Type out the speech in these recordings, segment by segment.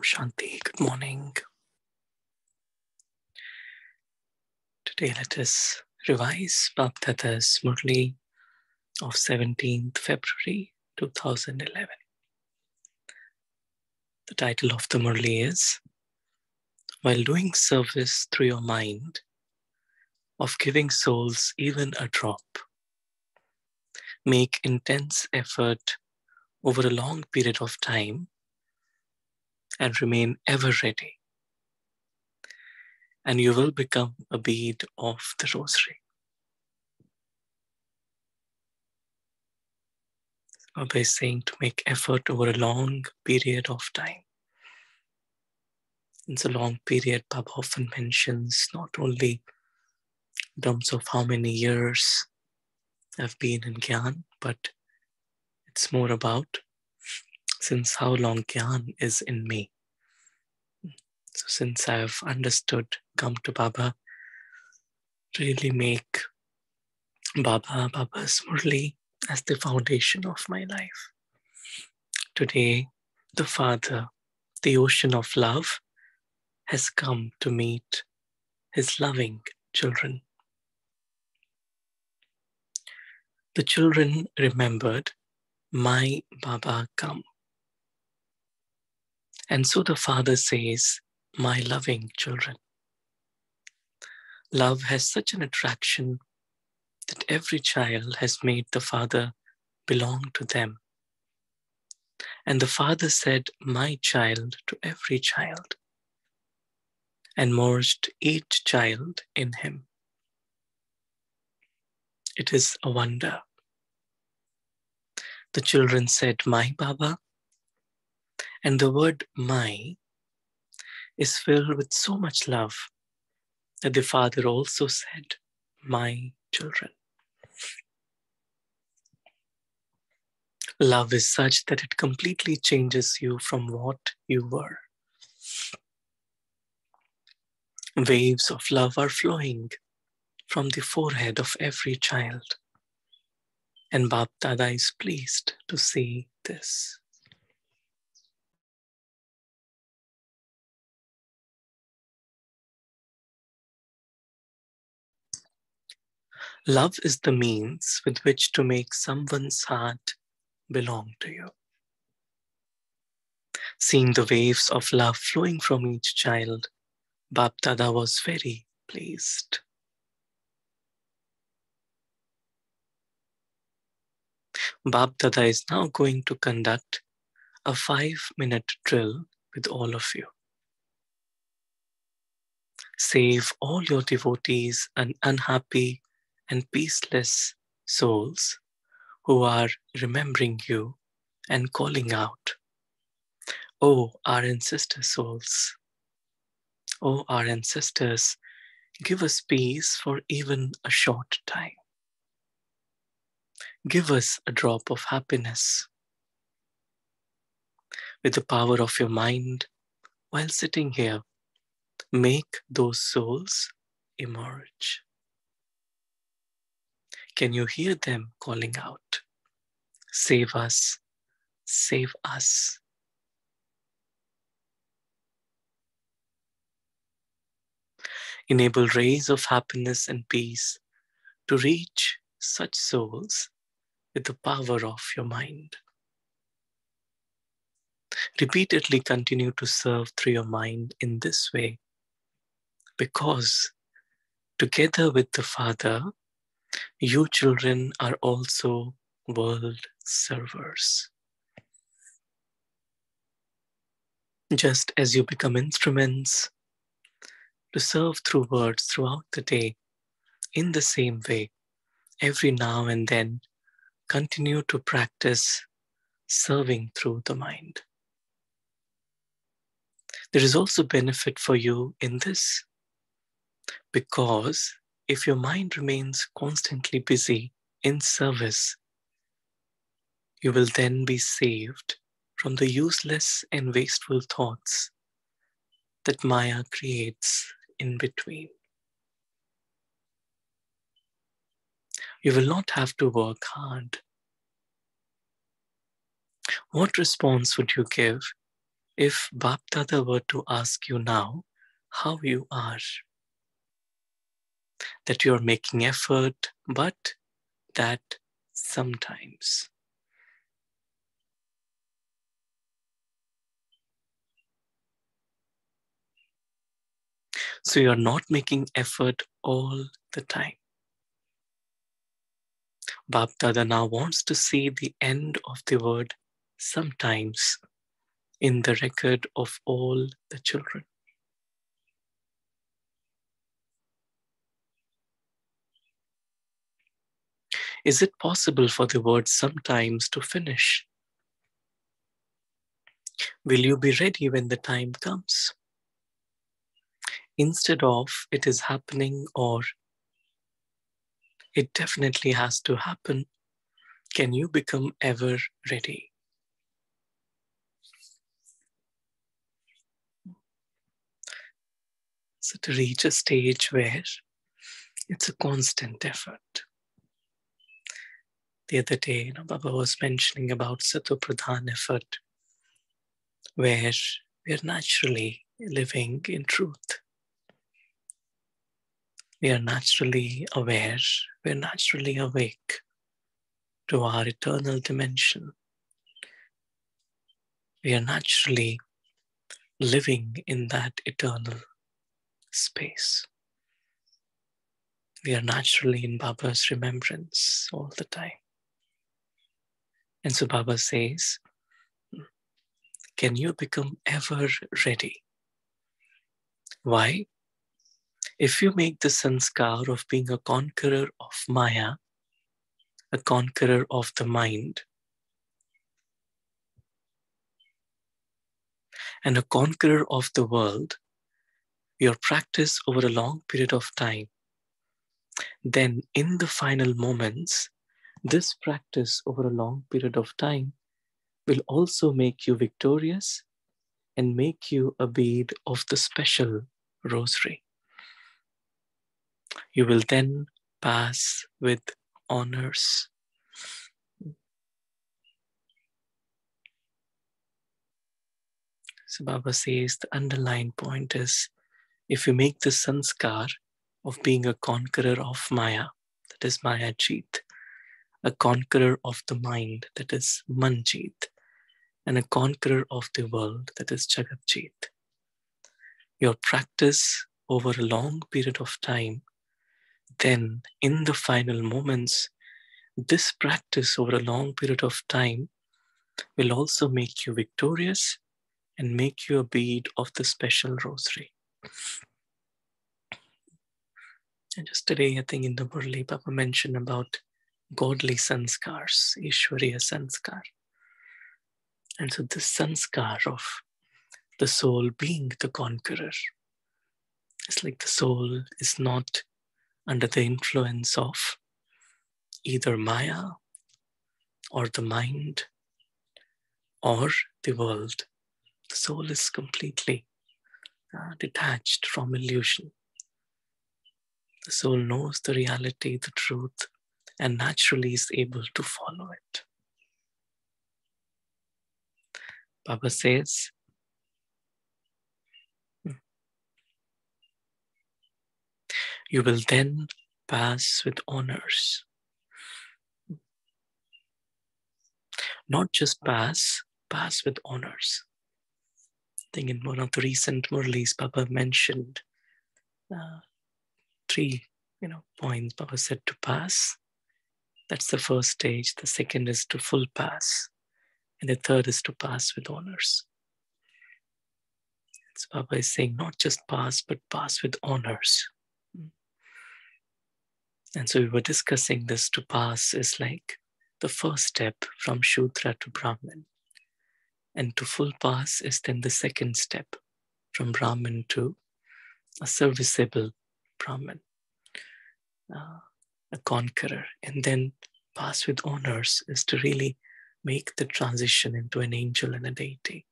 Shanti, good morning. Today let us revise Bhakti's Murli of 17th February 2011. The title of the Murli is, While Doing Service Through Your Mind, of Giving Souls Even a Drop, make intense effort over a long period of time and remain ever ready, and you will become a bead of the rosary. Baba is saying to make effort over a long period of time. It's a long period Baba often mentions, not only in terms of how many years I've been in Gyan, but it's more about since how long Gyan is in me. So since I've understood, come to Baba, really make Baba's Murli as the foundation of my life. Today, the Father, the ocean of love, has come to meet his loving children. The children remembered, my Baba come. And so the Father says, my loving children. Love has such an attraction that every child has made the Father belong to them. And the Father said, my child, to every child, and merged each child in him. It is a wonder. The children said, my Baba, and the word my is filled with so much love that the Father also said, my children. Love is such that it completely changes you from what you were. Waves of love are flowing from the forehead of every child. And Bap Dada is pleased to see this. Love is the means with which to make someone's heart belong to you. Seeing the waves of love flowing from each child, Bap Dada was very pleased. Bap Dada is now going to conduct a 5-minute drill with all of you. Save all your devotees and unhappy and peaceless souls who are remembering you and calling out, oh, our ancestor souls, oh, our ancestors, give us peace for even a short time. Give us a drop of happiness. With the power of your mind, while sitting here, make those souls emerge. Can you hear them calling out, save us, save us? Enable rays of happiness and peace to reach such souls with the power of your mind. Repeatedly continue to serve through your mind in this way, because together with the Father, you children are also world servers. Just as you become instruments to serve through words throughout the day, in the same way, every now and then, continue to practice serving through the mind. There is also benefit for you in this, because if your mind remains constantly busy in service, you will then be saved from the useless and wasteful thoughts that Maya creates in between. You will not have to work hard. What response would you give If Bapdada were to ask you now how you are, that you are making effort, but that sometimes. So you are not making effort all the time. Bapdada now wants to see the end of the word sometimes in the record of all the children. Is it possible for the word sometimes to finish? Will you be ready when the time comes? Instead of it is happening or it definitely has to happen, can you become ever ready? So to reach a stage where it's a constant effort. The other day, Baba was mentioning about Satopradhan effort, where we are naturally living in truth. We are naturally aware, we are naturally awake to our eternal dimension. We are naturally living in that eternal space. We are naturally in Baba's remembrance all the time. And so Baba says, can you become ever ready? Why? If you make the sanskar of being a conqueror of Maya, a conqueror of the mind, and a conqueror of the world, your practice over a long period of time, then in the final moments, this practice over a long period of time will also make you victorious and make you a bead of the special rosary. You will then pass with honors. So Baba says the underlying point is, if you make the sanskar of being a conqueror of Maya, that is Maya Jeet, a conqueror of the mind, that is Manjeet, and a conqueror of the world, that is Jagat Jeet. Your practice over a long period of time, then in the final moments, this practice over a long period of time will also make you victorious and make you a bead of the special rosary. And just today, I think in the Murli, Papa mentioned about godly sanskars, Ishwariya sanskar. And so this sanskar of the soul being the conqueror, it's like the soul is not under the influence of either Maya or the mind or the world. The soul is completely detached from illusion. The soul knows the reality, the truth, and naturally is able to follow it. Baba says, you will then pass with honors. Not just pass with honors. I think in one of the recent Murlis, Baba mentioned three points. Baba said to pass. That's the first stage. The second is to full pass. And the third is to pass with honors. So Baba is saying not just pass, but pass with honors. And so we were discussing this. To pass is like the first step from Shudra to Brahmin. And to full pass is then the second step from Brahmin to a serviceable Brahmin, a conqueror. And then pass with honors is to really make the transition into an angel and a deity.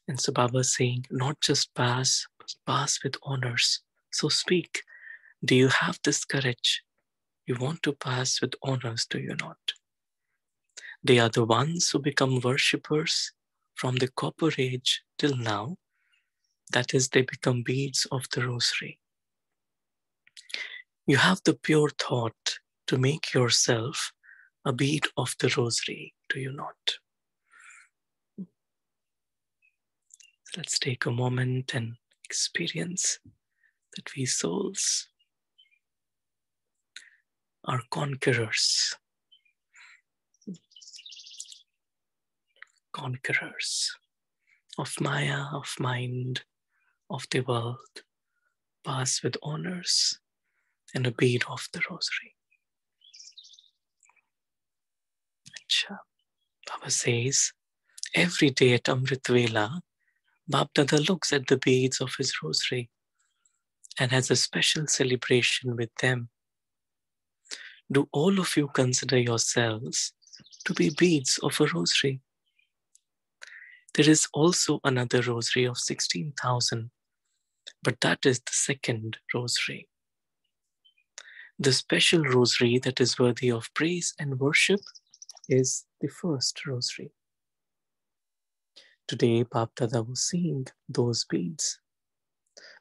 And so Baba is saying, not just pass, but pass with honors. So speak. Do you have this courage? You want to pass with honors, do you not? They are the ones who become worshippers from the Copper Age till now, that is, they become beads of the rosary. You have the pure thought to make yourself a bead of the rosary, do you not? Let's take a moment and experience that we souls are conquerors. Conquerors of Maya, of mind, of the world, pass with honors and a bead of the rosary. Baba says, every day at Amrit Vela, Bab Dada looks at the beads of his rosary and has a special celebration with them. Do all of you consider yourselves to be beads of a rosary? There is also another rosary of 16,000, but that is the second rosary. The special rosary that is worthy of praise and worship is the first rosary. Today, Bab Dada was seeing those beads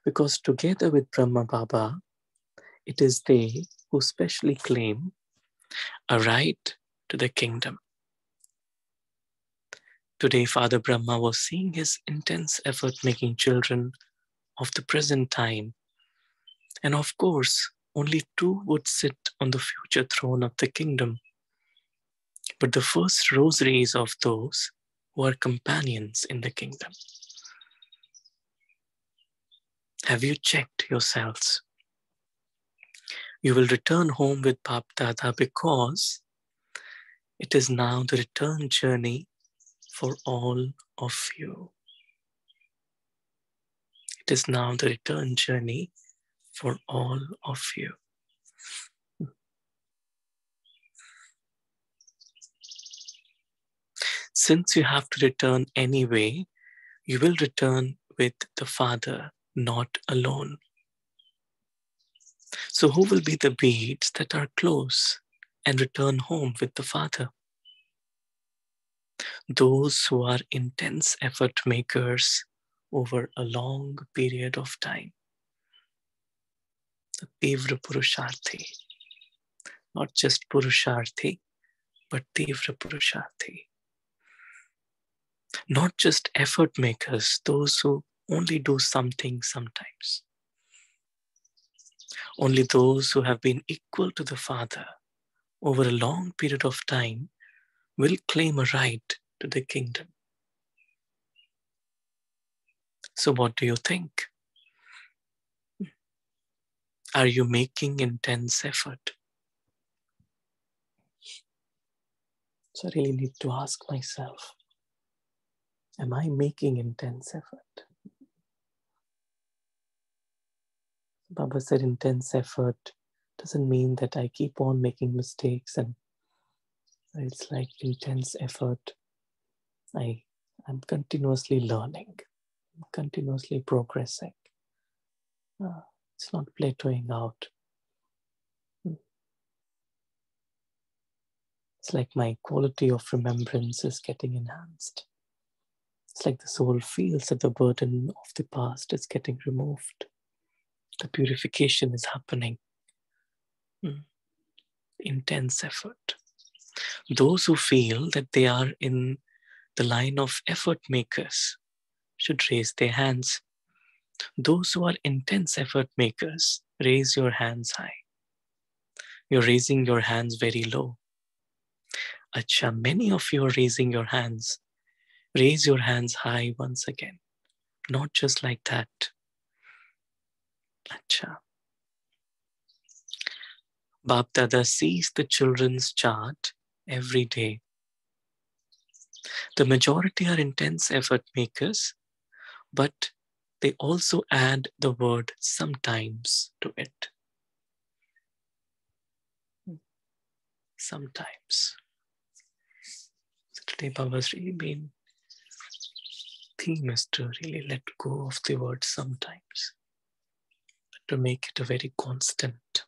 because together with Brahma Baba, it is they who specially claim a right to the kingdom. Today, Father Brahma was seeing his intense effort making children of the present time. And of course, only two would sit on the future throne of the kingdom. But the first rosary is of those who are companions in the kingdom. Have you checked yourselves? You will return home with Bab Dada because it is now the return journey for all of you. It is now the return journey for all of you. Since you have to return anyway, you will return with the Father, not alone. So who will be the beads that are close and return home with the Father? Those who are intense effort makers over a long period of time. The Tivra Purusharthi. Not just Purusharthi, but Tivra Purusharthi. Not just effort makers, those who only do something sometimes. Only those who have been equal to the Father over a long period of time will claim a right to the kingdom. So what do you think? Are you making intense effort? So I really need to ask myself, am I making intense effort? Baba said intense effort doesn't mean that I keep on making mistakes and it's like intense effort. I'm continuously learning, continuously progressing. It's not plateauing out. It's like my quality of remembrance is getting enhanced. It's like the soul feels that the burden of the past is getting removed. The purification is happening. Intense effort. Those who feel that they are in the line of effort makers should raise their hands. Those who are intense effort makers, raise your hands high. You're raising your hands very low. Acha, many of you are raising your hands. Raise your hands high once again. Not just like that. Acha. Bab Dada sees the children's chart every day. The majority are intense effort makers, but they also add the word sometimes to it. Sometimes. So today Baba's really been theme is to really let go of the word sometimes, to make it a very constant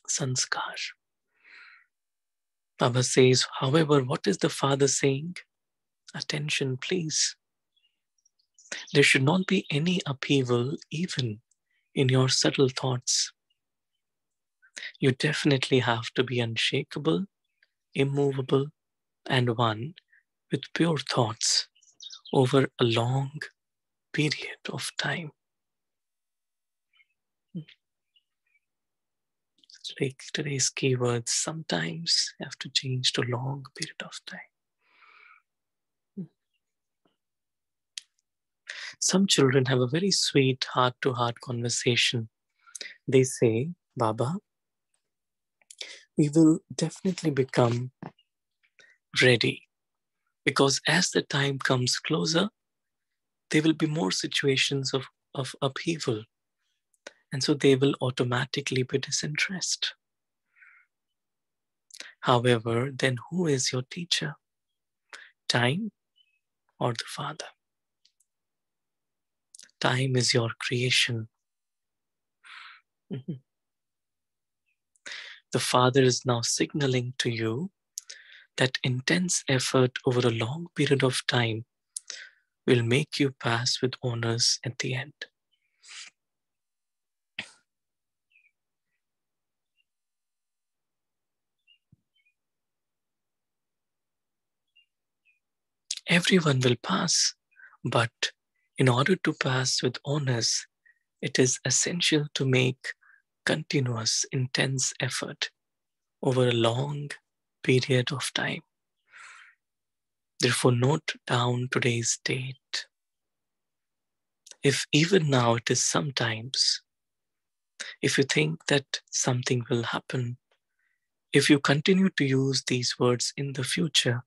sanskar. Baba says, however, what is the Father saying? Attention, please. There should not be any upheaval even in your subtle thoughts. You definitely have to be unshakable, immovable, and one with pure thoughts over a long period of time. Like today's keywords, sometimes you have to change to long period of time. Some children have a very sweet heart-to-heart conversation. They say, Baba, we will definitely become ready because as the time comes closer, there will be more situations of upheaval. And so they will automatically be disinterested. However, then who is your teacher? Time or the Father? Time is your creation. The Father is now signaling to you that intense effort over a long period of time will make you pass with honors at the end. Everyone will pass, but in order to pass with honors, it is essential to make continuous, intense effort over a long period of time. Therefore, note down today's date. If even now it is sometimes, if you think that something will happen, if you continue to use these words in the future,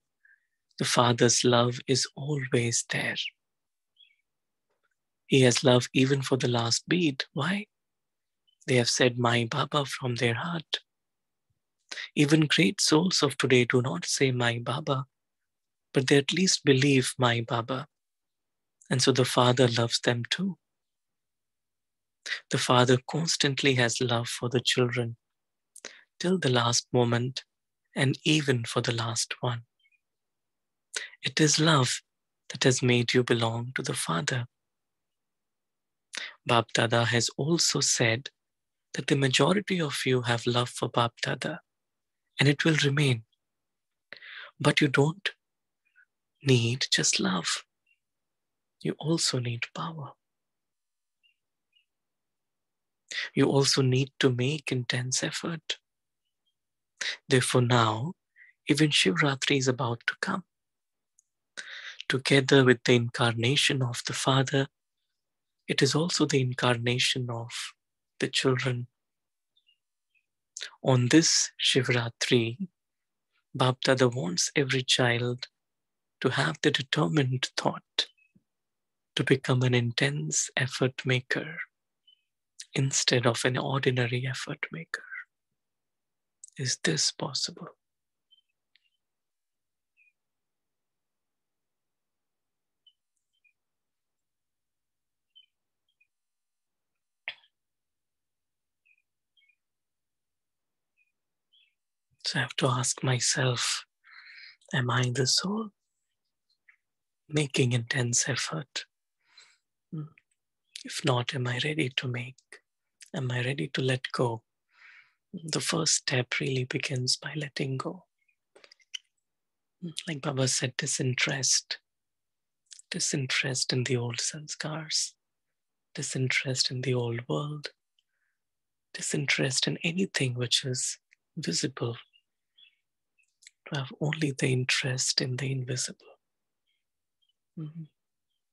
the Father's love is always there. He has love even for the last bead. Why? They have said, my Baba from their heart. Even great souls of today do not say, my Baba, but they at least believe, my Baba. And so the Father loves them too. The Father constantly has love for the children till the last moment and even for the last one. It is love that has made you belong to the Father. Bap Dada has also said that the majority of you have love for Bap Dada, and it will remain. But you don't need just love. You also need power. You also need to make intense effort. Therefore now, even Shivratri is about to come. Together with the incarnation of the Father, it is also the incarnation of the children. On this Shivratri, Bap Dada wants every child to have the determined thought to become an intense effort maker instead of an ordinary effort maker. Is this possible? So I have to ask myself, am I the soul making intense effort? If not, am I ready to make? Am I ready to let go? The first step really begins by letting go. Like Baba said, disinterest in the old sanskars, disinterest in the old world, disinterest in anything which is visible, to have only the interest in the invisible.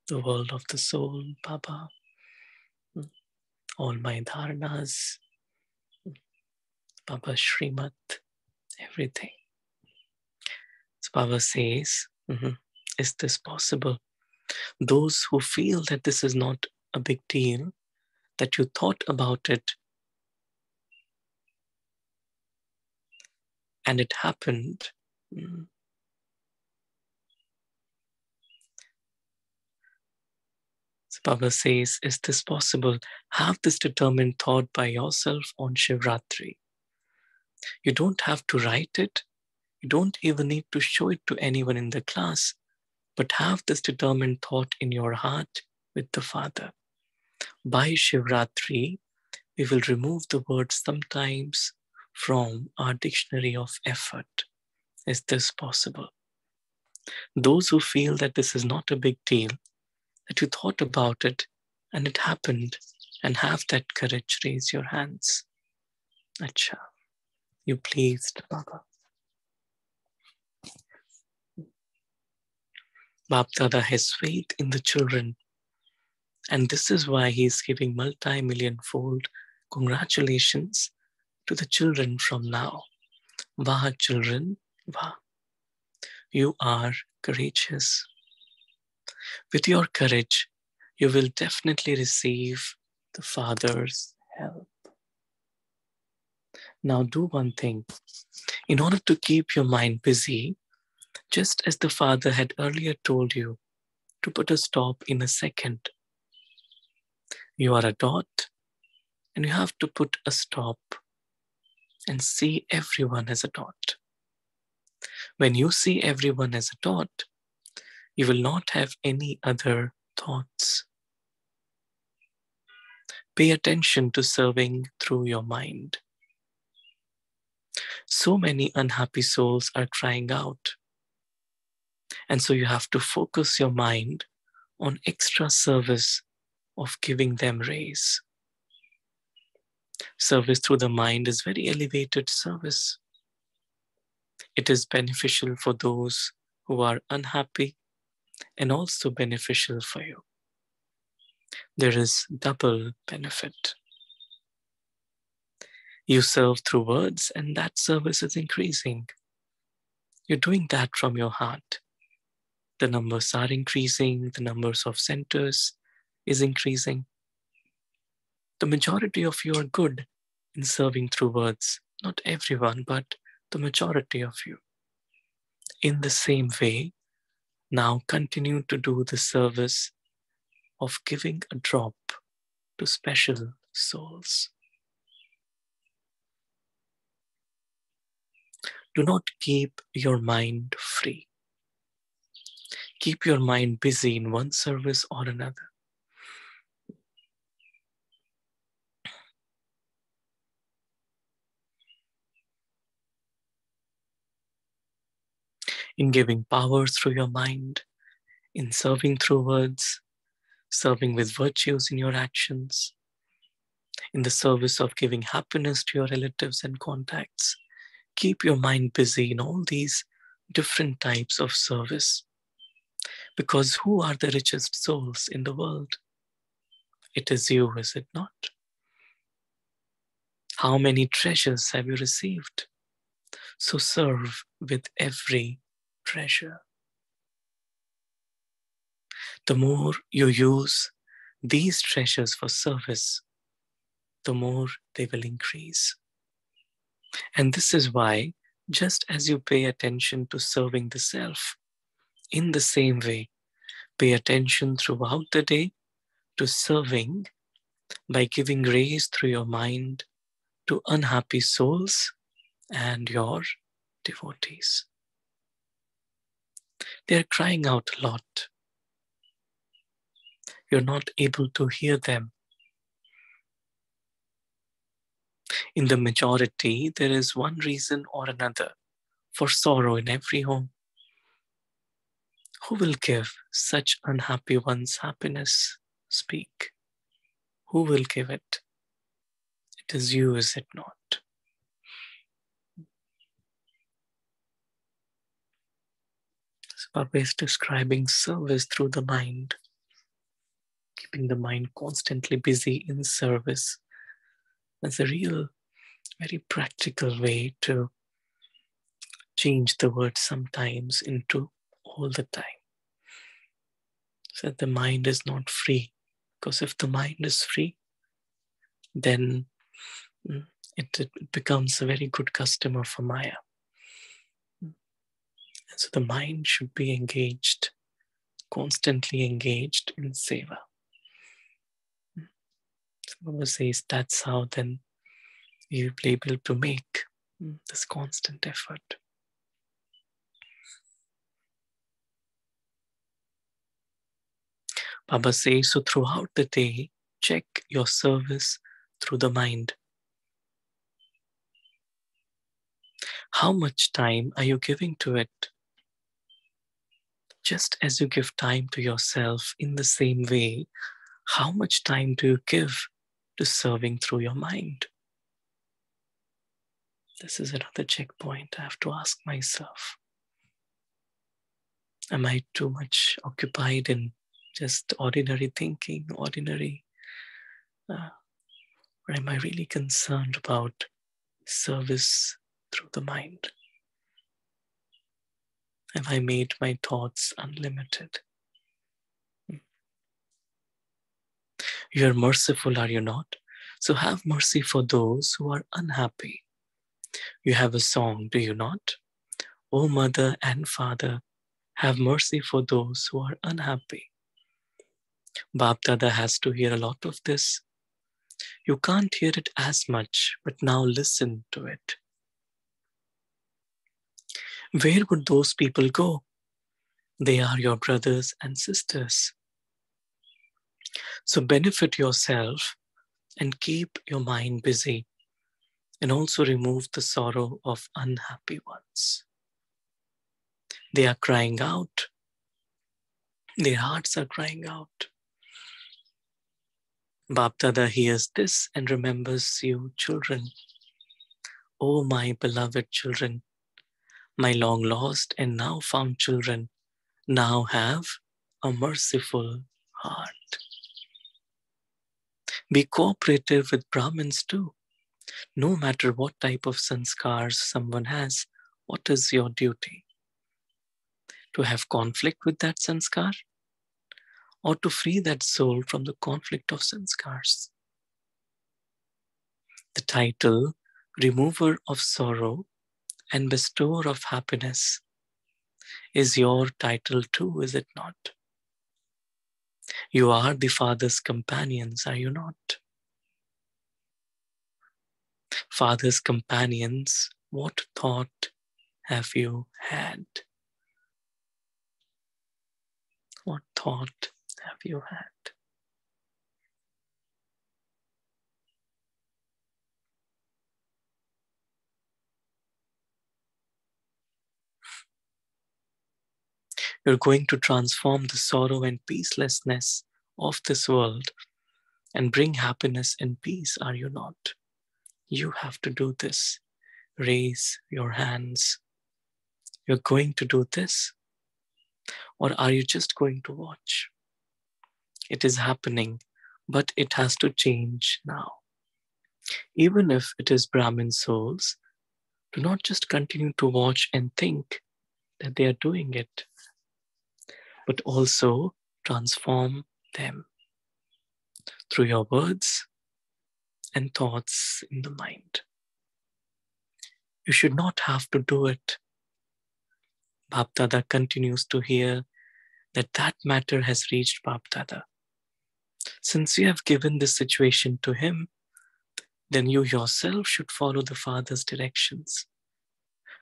The world of the soul, Baba, all my dharnas, Baba Srimad, everything. So Baba says, is this possible? Those who feel that this is not a big deal, that you thought about it and it happened, so Baba says, is this possible? Have this determined thought by yourself on Shivratri. You don't have to write it. You don't even need to show it to anyone in the class, But have this determined thought in your heart with the Father. By Shivratri, we will remove the word sometimes from our dictionary of effort. Is this possible? Those who feel that this is not a big deal, that you thought about it and it happened, and have that courage, raise your hands. Acha, you pleased, Baba. Bap Dada has faith in the children, and this is why he is giving multi-million-fold congratulations to the children from now. Vah, children, vah. You are courageous. With your courage, you will definitely receive the Father's help. Now do one thing. In order to keep your mind busy, just as the Father had earlier told you to put a stop in a second, you are a dot and you have to put a stop and see everyone as a dot. When you see everyone as a dot, you will not have any other thoughts. Pay attention to serving through your mind. So many unhappy souls are crying out. And so you have to focus your mind on extra service of giving them rays. Service through the mind is very elevated service. It is beneficial for those who are unhappy and also beneficial for you. There is double benefit. You serve through words and that service is increasing. You're doing that from your heart. The numbers are increasing, the numbers of centers is increasing. The majority of you are good in serving through words. Not everyone, but the majority of you. In the same way, now continue to do the service of giving a drop to special souls. Do not keep your mind free. Keep your mind busy in one service or another. In giving power through your mind, in serving through words, serving with virtues in your actions, in the service of giving happiness to your relatives and contacts. Keep your mind busy in all these different types of service. Because who are the richest souls in the world? It is you, is it not? How many treasures have you received? So serve with every treasure. The more you use these treasures for service, the more they will increase. And this is why, just as you pay attention to serving the self, in the same way, pay attention throughout the day to serving by giving rays through your mind to unhappy souls and your devotees. They are crying out a lot. You're not able to hear them. In the majority, there is one reason or another for sorrow in every home. Who will give such unhappy ones happiness? Speak. Who will give it? It is you, is it not? So Baba is describing service through the mind, keeping the mind constantly busy in service. That's a real, very practical way to change the word sometimes into all the time. So that the mind is not free. Because if the mind is free, then it becomes a very good customer for Maya. And so the mind should be engaged, constantly engaged in seva. So Baba says that's how then you'll be able to make this constant effort. Baba says, so throughout the day, check your service through the mind. How much time are you giving to it? Just as you give time to yourself, in the same way, how much time do you give to serving through your mind? This is another checkpoint I have to ask myself. Am I too much occupied in just ordinary thinking, ordinary, or am I really concerned about service through the mind? Have I made my thoughts unlimited? You are merciful, are you not? So have mercy for those who are unhappy. You have a song, do you not? O mother and father, have mercy for those who are unhappy. Bap Dada has to hear a lot of this. You can't hear it as much, but now listen to it. Where would those people go? They are your brothers and sisters. So benefit yourself and keep your mind busy, and also remove the sorrow of unhappy ones. They are crying out. Their hearts are crying out. Bap Dada hears this and remembers you, children. Oh, my beloved children, my long lost and now found children, now have a merciful heart. Be cooperative with Brahmins too. No matter what type of sanskars someone has, what is your duty? To have conflict with that sanskar? Or to free that soul from the conflict of sanskars? The title, Remover of Sorrow and Bestower of Happiness, is your title too, is it not? You are the Father's companions, are you not? Father's companions, what thought have you had? What thought have you had? You're going to transform the sorrow and peacelessness of this world and bring happiness and peace, are you not? You have to do this. Raise your hands. You're going to do this? Or are you just going to watch? It is happening, but it has to change now. Even if it is Brahmin souls, do not just continue to watch and think that they are doing it, but also transform them through your words and thoughts in the mind. You should not have to do it. Bap Dada continues to hear that that matter has reached Bap Dada. Since you have given this situation to him, then you yourself should follow the Father's directions.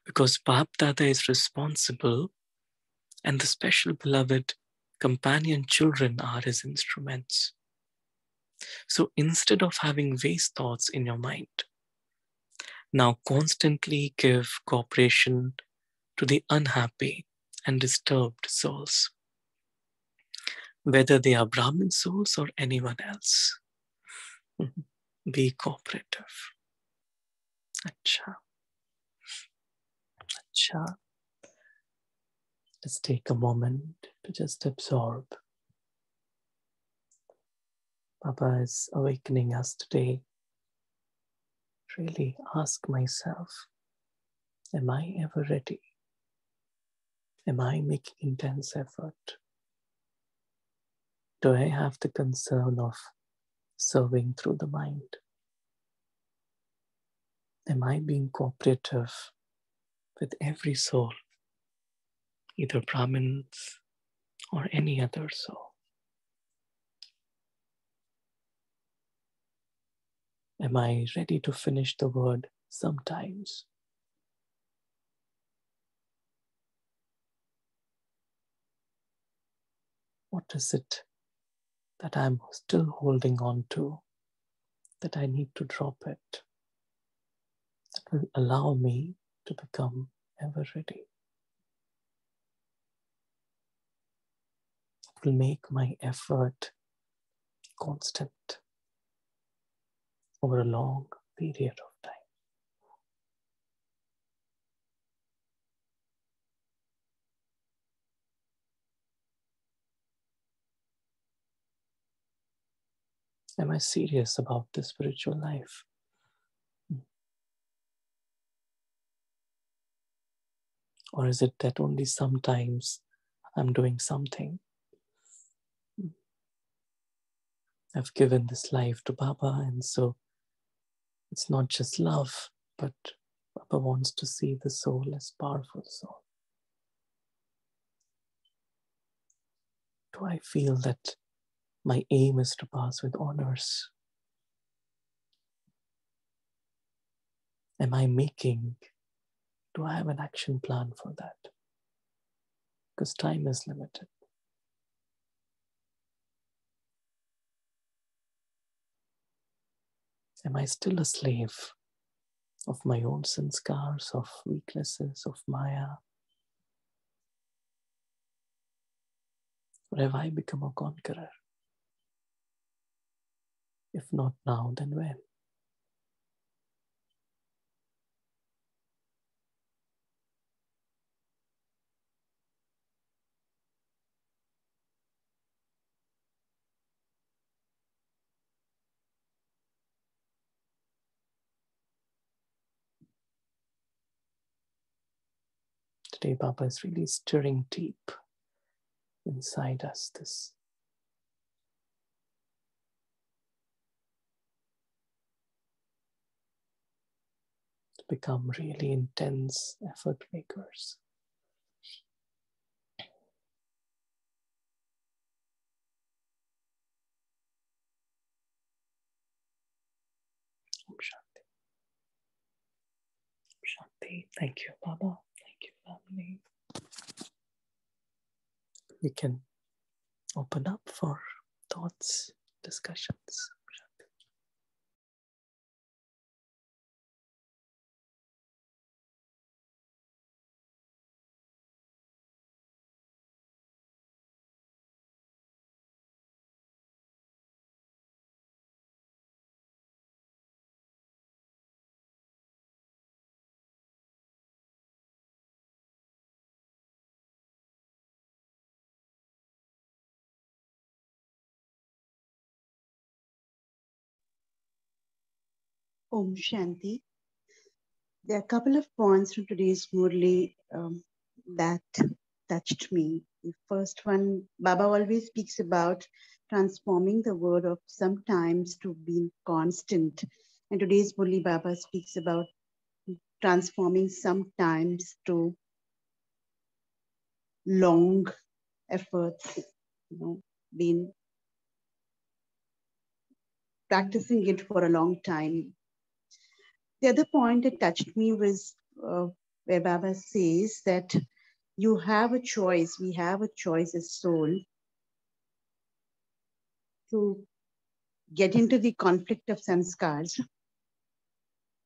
Because Bap Dada is responsible, and the special beloved companion children are his instruments. So instead of having waste thoughts in your mind, now constantly give cooperation to the unhappy and disturbed souls, whether they are Brahmin souls or anyone else. Be cooperative. Acha. Acha. Let's take a moment to just absorb. Baba is awakening us today. Really ask myself, am I ever ready? Am I making intense effort? Do I have the concern of serving through the mind? Am I being cooperative with every soul, either Brahmins or any other soul? Am I ready to finish the word sometimes? What is it that I'm still holding on to, that I need to drop it, that will allow me to become ever ready. It will make my effort constant over a long period of time. Am I serious about this spiritual life? Or is it that only sometimes I'm doing something? I've given this life to Baba, and so it's not just love, but Baba wants to see the soul as powerful soul. Do I feel that my aim is to pass with honors? Am I do I have an action plan for that? Because time is limited. Am I still a slave of my own sanskars, of weaknesses, of Maya? Or have I become a conqueror? If not now, then when? Today, Baba is really stirring deep inside us this to become really intense effort makers. Om Shanti. Om Shanti. Thank you, Baba. Thank you, family. We can open up for thoughts, discussions. Om Shanti. There are a couple of points from today's Murli that touched me. The first one, Baba always speaks about transforming the word of sometimes to being constant. And today's Murli, Baba speaks about transforming sometimes to long efforts, been practicing it for a long time. The other point that touched me was where Baba says that you have a choice, we have a choice as soul to get into the conflict of sanskars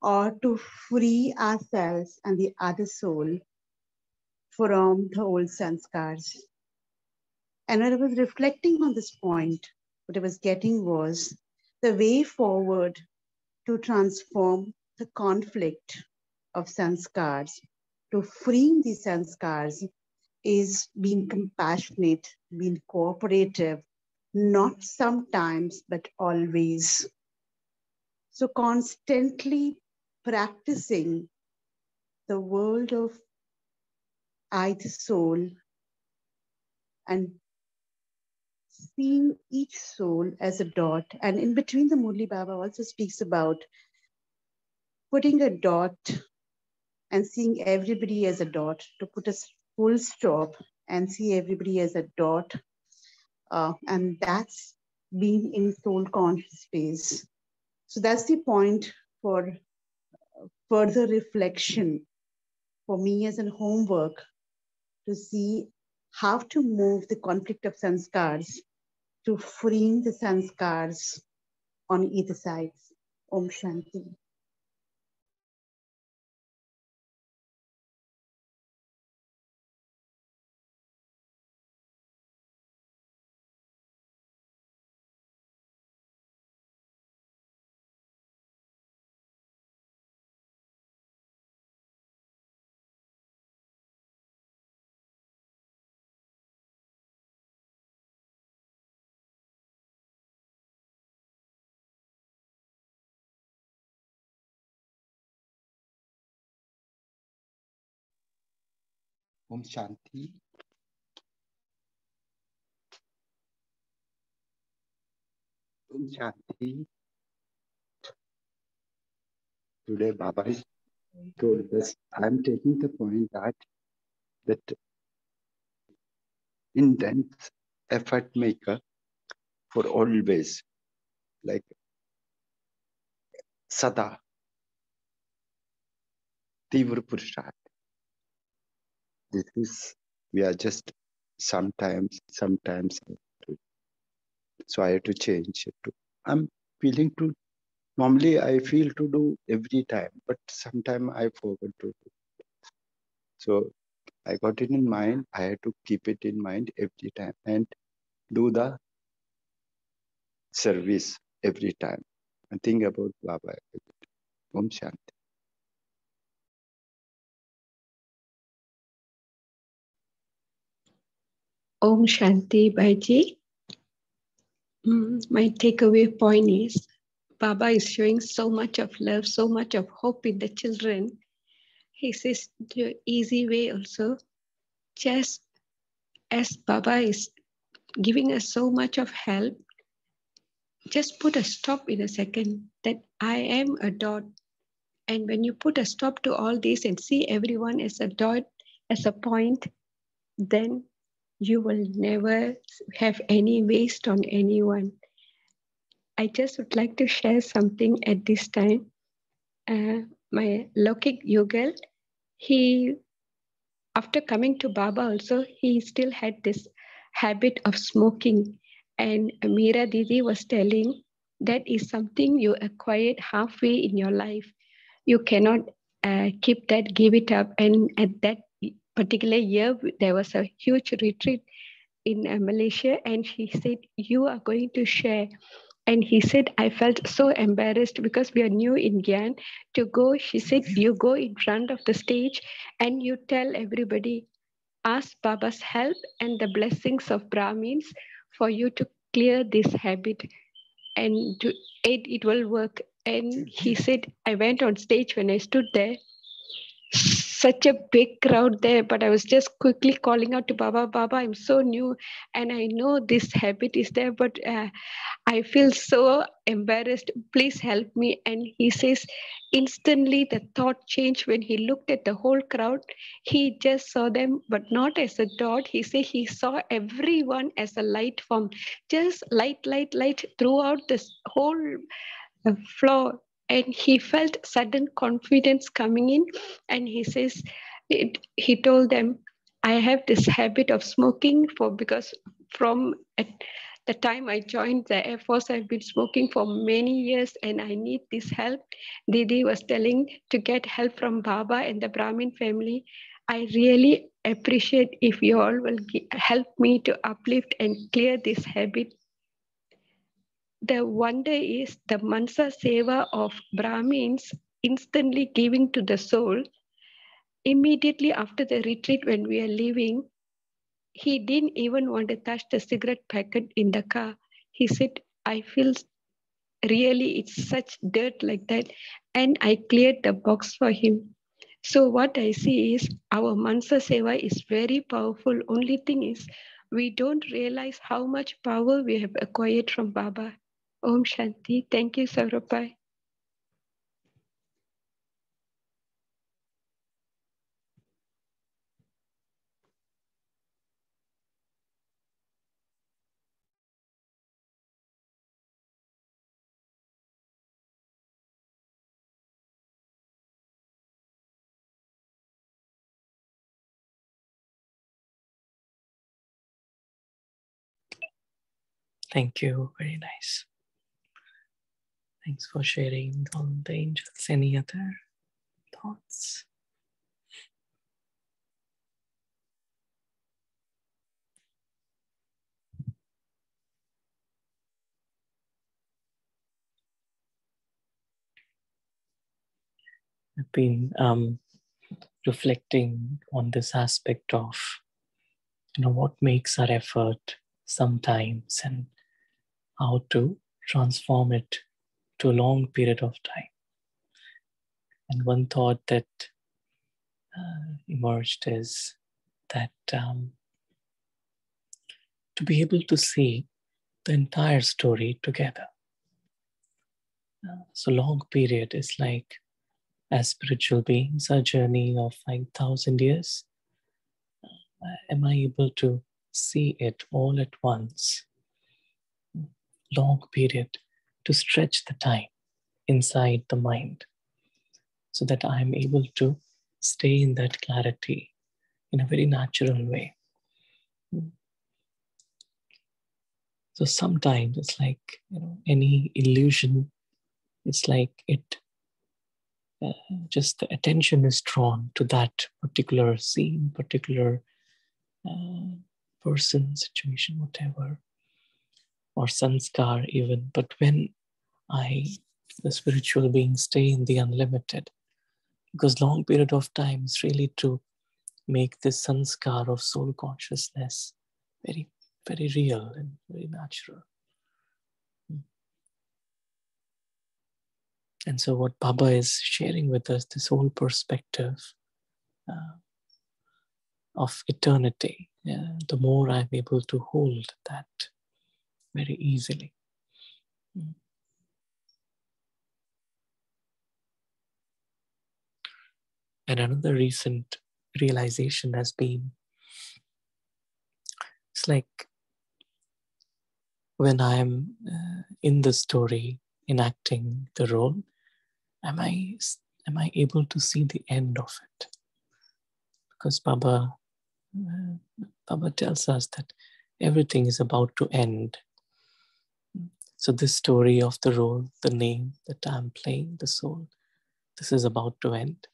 or to free ourselves and the other soul from the old sanskars. And when I was reflecting on this point, what I was getting was the way forward to transform the conflict of sanskars, to freeing the sanskars, is being compassionate, being cooperative, not sometimes, but always. So constantly practicing the world of I, the soul, and seeing each soul as a dot. And in between, the Murli Baba also speaks about putting a dot and seeing everybody as a dot, to put a full stop and see everybody as a dot. And that's being in soul conscious space. So that's the point for further reflection for me as a homework, to see how to move the conflict of sanskars to freeing the sanskars on either side. Om Shanti. Om Shanti. Om Shanti. Today Baba is told us, I am taking the point that intense effort maker for always, like Sada, Tivra Purusharth. This is, we are just sometimes, so I have to change it to, I'm feeling to, normally I feel to do every time, but sometimes I forget to do. So I got it in mind, I had to keep it in mind every time and do the service every time and think about Baba. Om Shanti. Om Shanti Bhaiji. My takeaway point is Baba is showing so much of love, so much of hope in the children. He says the easy way also, just as Baba is giving us so much of help, just put a stop in a second that I am a dot. And when you put a stop to all this and see everyone as a dot, as a point, then you will never have any waste on anyone. I just would like to share something at this time. My Lokik Yugal, he, after coming to Baba also, he still had this habit of smoking. And Meera Didi was telling that is something you acquired halfway in your life. You cannot keep that, give it up. And at that particular year, there was a huge retreat in Malaysia, and he said, you are going to share. And he said, I felt so embarrassed because we are new in Gyan to go. She said, you go in front of the stage and you tell everybody, ask Baba's help and the blessings of Brahmins for you to clear this habit and to aid it will work. And he said, I went on stage. When I stood there, such a big crowd there, but I was just quickly calling out to Baba, Baba, I'm so new and I know this habit is there, but I feel so embarrassed. Please help me. And he says, instantly the thought changed when he looked at the whole crowd. He just saw them, but not as a dot. He said he saw everyone as a light form, just light, light, light throughout this whole floor. And he felt sudden confidence coming in. And he says, he told them, I have this habit of smoking because from at the time I joined the Air Force, I've been smoking for many years and I need this help. Didi was telling to get help from Baba and the Brahmin family. I really appreciate if you all will help me to uplift and clear this habit. The wonder is the Mansa Seva of Brahmins instantly giving to the soul. Immediately after the retreat, when we are leaving, he didn't even want to touch the cigarette packet in the car. He said, I feel really it's such dirt like that. And I cleared the box for him. So what I see is our Mansa Seva is very powerful. Only thing is we don't realize how much power we have acquired from Baba. Om Shanti. Thank you, Saurabai. Thank you. Very nice. Thanks for sharing all the angels. Any other thoughts? I've been reflecting on this aspect of, what makes our effort sometimes and how to transform it to a long period of time. And one thought that emerged is that to be able to see the entire story together. So long period is like, as spiritual beings, a journey of 5,000 years. Am I able to see it all at once? Long period to stretch the time inside the mind so that I'm able to stay in that clarity in a very natural way. So sometimes it's like, any illusion, it's like it just the attention is drawn to that particular scene, particular person, situation, whatever, or sanskar even. But when the spiritual being, stay in the unlimited, because long period of time is really to make this sanskar of soul consciousness very, very real and very natural. And so what Baba is sharing with us, this whole perspective of eternity, the more I'm able to hold that very easily. And another recent realization has been, it's like when I'm in the story, enacting the role, am I able to see the end of it? Because Baba tells us that everything is about to end. So this story of the role, the name that I'm playing, the soul, this is about to end.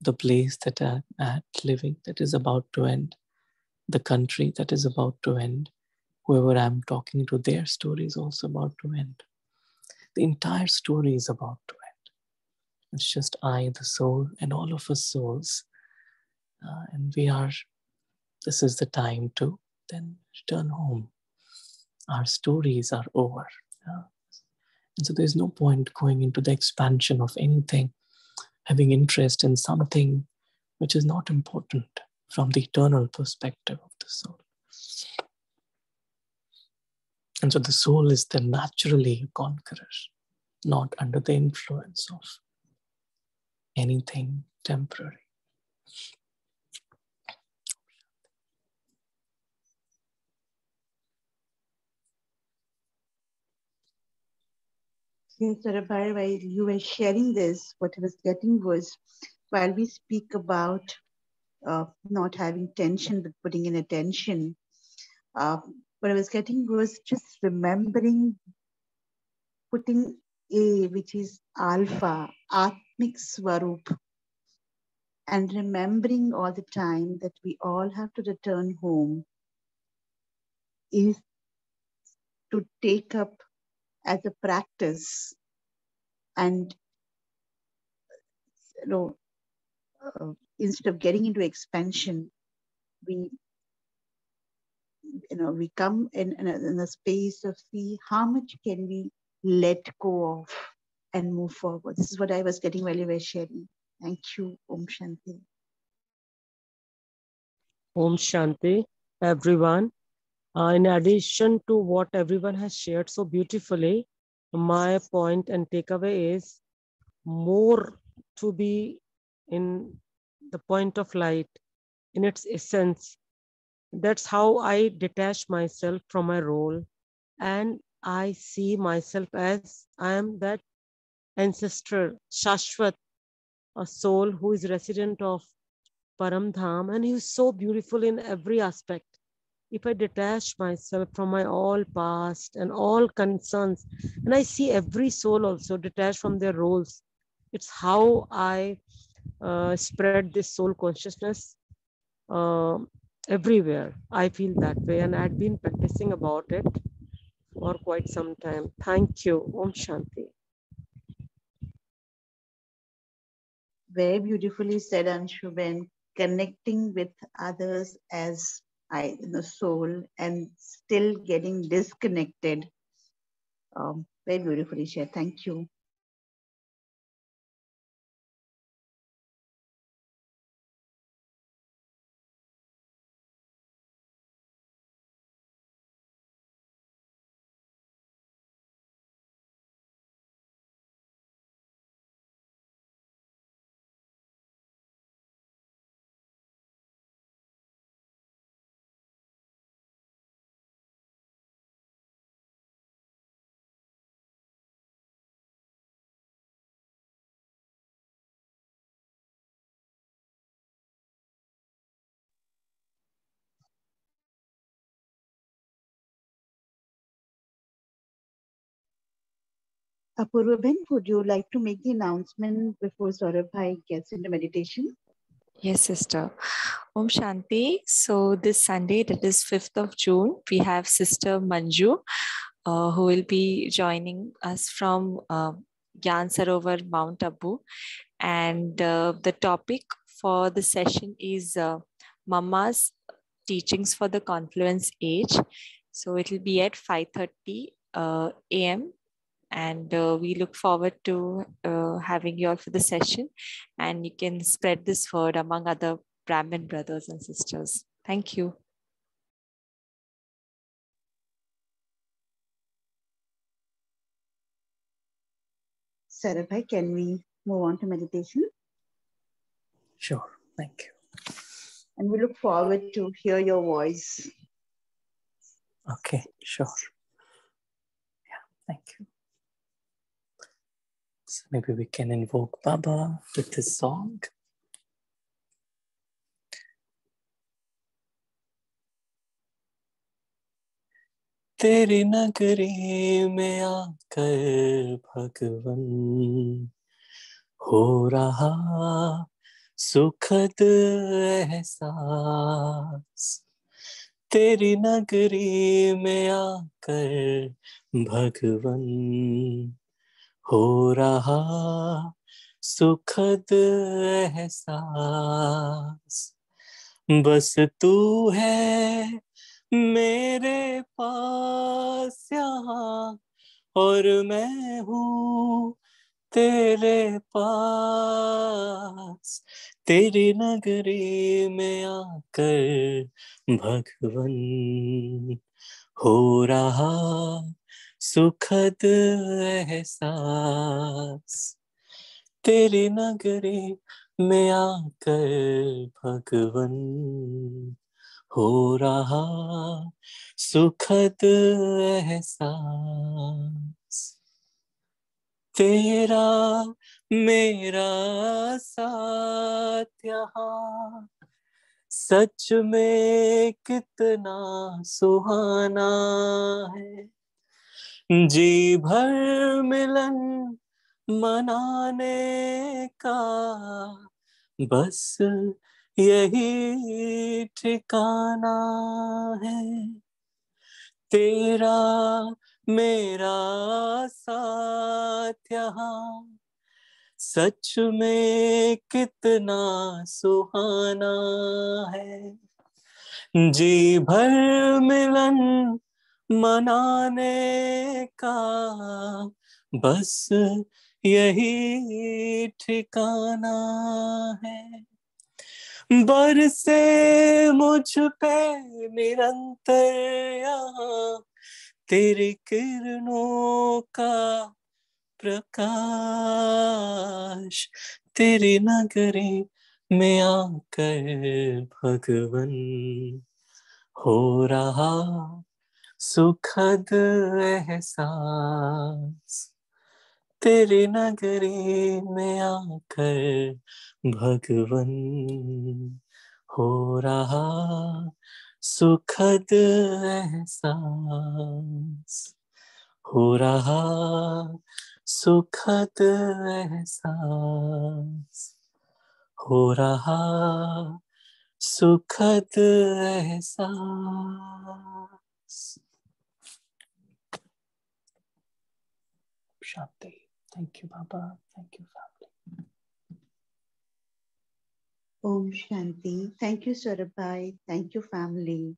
The place that I'm at living, that is about to end. The country, that is about to end. Whoever I'm talking to, their story is also about to end. The entire story is about to end. It's just I, the soul, and all of us souls. And this is the time to then return home. Our stories are over. And so there's no point going into the expansion of anything, having interest in something which is not important from the eternal perspective of the soul. And so the soul is then naturally a conqueror, not under the influence of anything temporary. Yes, Sarabhai, while you were sharing this, what I was getting was, while we speak about not having tension but putting in attention, what I was getting was just remembering putting A, which is Alpha, Atmik Swarup, and remembering all the time that we all have to return home is to take up as a practice. And instead of getting into expansion, we come in a space of see how much can we let go of and move forward. This is what I was getting while you were sharing. Thank you. Om Shanti. Om Shanti, everyone. In addition to what everyone has shared so beautifully, my point and takeaway is more to be in the point of light, in its essence. That's how I detach myself from my role, and I see myself as I am that ancestor, Shashwat, a soul who is resident of Param Dham, and he is so beautiful in every aspect. if I detach myself from my all past and all concerns, and I see every soul also detached from their roles, it's how I spread this soul consciousness uh, everywhere. I feel that way, and I've been practicing about it for quite some time. Thank you. Om Shanti. Very beautifully said, Anshuben. Connecting with others as the soul and still getting disconnected. Very beautifully shared. Thank you. Apurva, would you like to make the announcement before Saurabh Bhai gets into meditation? Yes, sister. Om Shanti. So this Sunday, that is 5th of June, we have Sister Manju, who will be joining us from Gyan Sarovar, Mount Abu. And the topic for the session is Mama's teachings for the confluence age. So it will be at 5:30 a.m. And we look forward to having you all for the session, and you can spread this word among other Brahmin brothers and sisters. Thank you. Saurabh Bhai, can we move on to meditation? Sure, thank you. And we look forward to hear your voice. Okay, sure. Yeah, thank you. So maybe we can invoke Baba with this song. तेरी नगरी में आकर भगवन हो रहा सुखद एहसास तेरी नगरी में आकर भगवन हो रहा सुखद एहसास बस तू है मेरे पास यहाँ और मैं हूँ तेरे पास तेरी नगरी में आकर भगवन हो रहा सुखद एहसास तेरी नगरी में आकर भगवन हो रहा सुखद एहसास तेरा मेरा साथ यहाँ सच में कितना सुहाना है जी भर मिलन मनाने का बस यही ठिकाना है तेरा मेरा साथ यहाँ सच में कितना सुहाना है जी भर मिलन मनाने का बस यही ठिकाना है बरसे मुझ पे निरंतर यहाँ तेरी किरणों का प्रकाश तेरी नगरी में आकर भगवन हो रहा सुखद एहसास तेरी नगरी में आकर भगवन हो रहा सुखद एहसास हो रहा, सुखद एहसास हो रहा, सुखद एहसास। Shanti. Thank you, Baba. Thank you, family. Om Shanti. Thank you, Swarabhai. Thank you, family.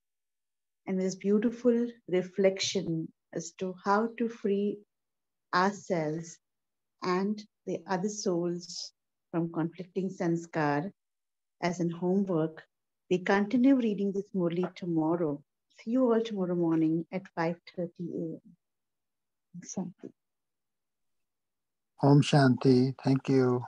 And this beautiful reflection as to how to free ourselves and the other souls from conflicting sanskar as in homework. We continue reading this Murli tomorrow. See you all tomorrow morning at 5:30 a.m. Shanti. Om Shanti. Thank you.